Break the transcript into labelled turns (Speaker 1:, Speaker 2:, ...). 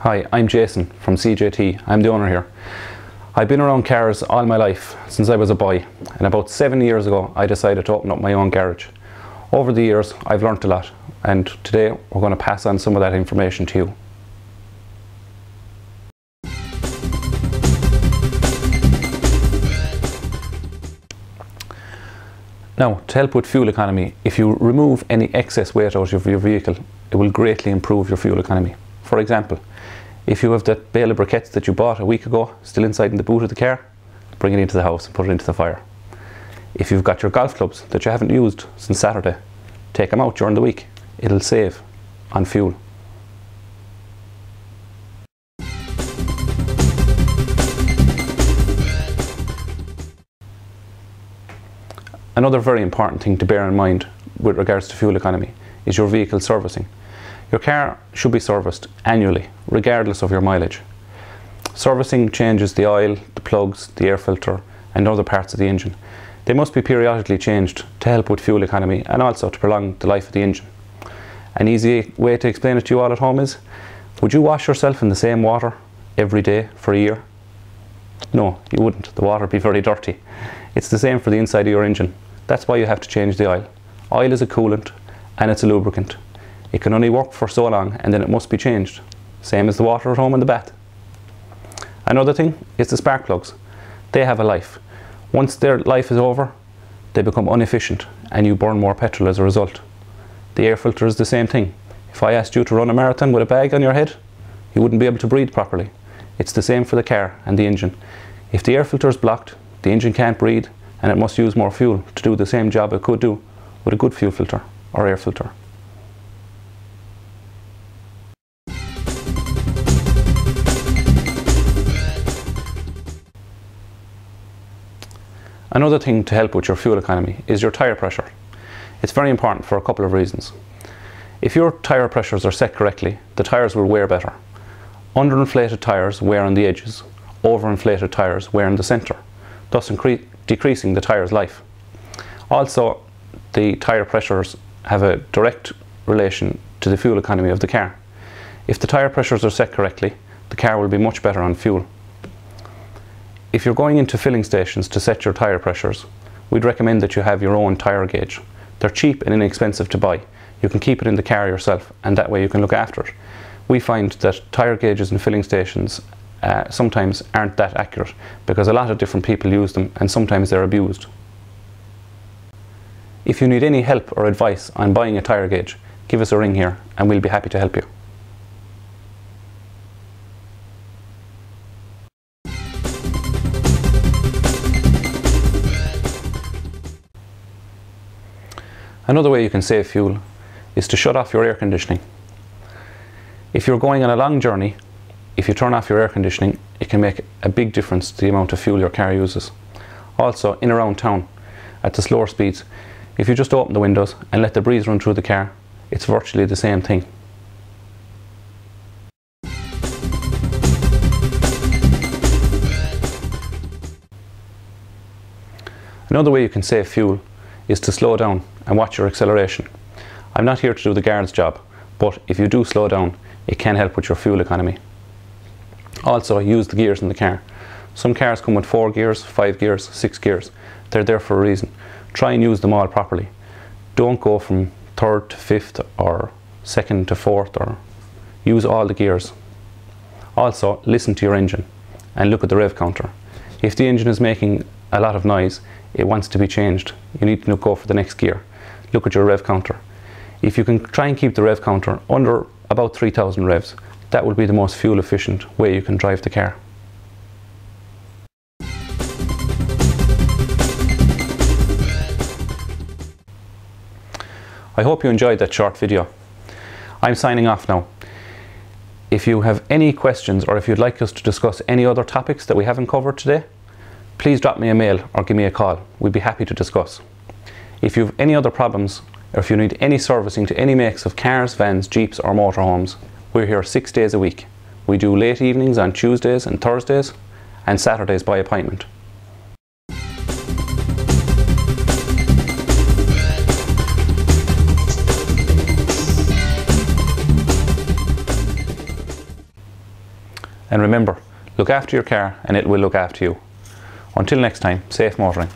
Speaker 1: Hi, I'm Jason from CJT. I'm the owner here. I've been around cars all my life, since I was a boy, and about 7 years ago I decided to open up my own garage. Over the years I've learnt a lot, and today we're going to pass on some of that information to you. Now, to help with fuel economy, if you remove any excess weight out of your vehicle, it will greatly improve your fuel economy. For example, if you have that bale of briquettes that you bought a week ago still inside in the boot of the car, bring it into the house and put it into the fire. If you've got your golf clubs that you haven't used since Saturday, take them out during the week. It'll save on fuel. Another very important thing to bear in mind with regards to fuel economy is your vehicle servicing. Your car should be serviced annually, regardless of your mileage. Servicing changes the oil, the plugs, the air filter and other parts of the engine. They must be periodically changed to help with fuel economy and also to prolong the life of the engine. An easy way to explain it to you all at home is, would you wash yourself in the same water every day for a year? No, you wouldn't. The water would be very dirty. It's the same for the inside of your engine. That's why you have to change the oil. Oil is a coolant and it's a lubricant. It can only work for so long and then it must be changed. Same as the water at home in the bath. Another thing is the spark plugs. They have a life. Once their life is over, they become inefficient and you burn more petrol as a result. The air filter is the same thing. If I asked you to run a marathon with a bag on your head, you wouldn't be able to breathe properly. It's the same for the car and the engine. If the air filter is blocked, the engine can't breathe and it must use more fuel to do the same job it could do with a good fuel filter or air filter. Another thing to help with your fuel economy is your tyre pressure. It's very important for a couple of reasons. If your tyre pressures are set correctly, the tyres will wear better. Underinflated tyres wear on the edges, overinflated tyres wear in the centre, thus decreasing the tyre's life. Also, the tyre pressures have a direct relation to the fuel economy of the car. If the tyre pressures are set correctly, the car will be much better on fuel. If you're going into filling stations to set your tyre pressures, we'd recommend that you have your own tyre gauge. They're cheap and inexpensive to buy. You can keep it in the car yourself and that way you can look after it. We find that tyre gauges in filling stations sometimes aren't that accurate because a lot of different people use them and sometimes they're abused. If you need any help or advice on buying a tyre gauge, give us a ring here and we'll be happy to help you. Another way you can save fuel is to shut off your air conditioning. If you're going on a long journey, if you turn off your air conditioning, it can make a big difference to the amount of fuel your car uses. Also, in around town, at the slower speeds, if you just open the windows and let the breeze run through the car, it's virtually the same thing. Another way you can save fuel is to slow down and watch your acceleration. I'm not here to do the guard's job, but if you do slow down, it can help with your fuel economy. Also, use the gears in the car. Some cars come with 4 gears, 5 gears, 6 gears. They're there for a reason. Try and use them all properly. Don't go from 3rd to 5th or 2nd to 4th, or use all the gears. Also, listen to your engine and look at the rev counter. If the engine is making a lot of noise, it wants to be changed. You need to go for the next gear. Look at your rev counter. If you can try and keep the rev counter under about 3000 revs, that will be the most fuel efficient way you can drive the car. I hope you enjoyed that short video. I'm signing off now. If you have any questions or if you'd like us to discuss any other topics that we haven't covered today, please drop me a mail or give me a call. We'd be happy to discuss. If you have any other problems or if you need any servicing to any makes of cars, vans, jeeps or motorhomes, we're here 6 days a week. We do late evenings on Tuesdays and Thursdays and Saturdays by appointment. And remember, look after your car and it will look after you. Until next time, safe motoring.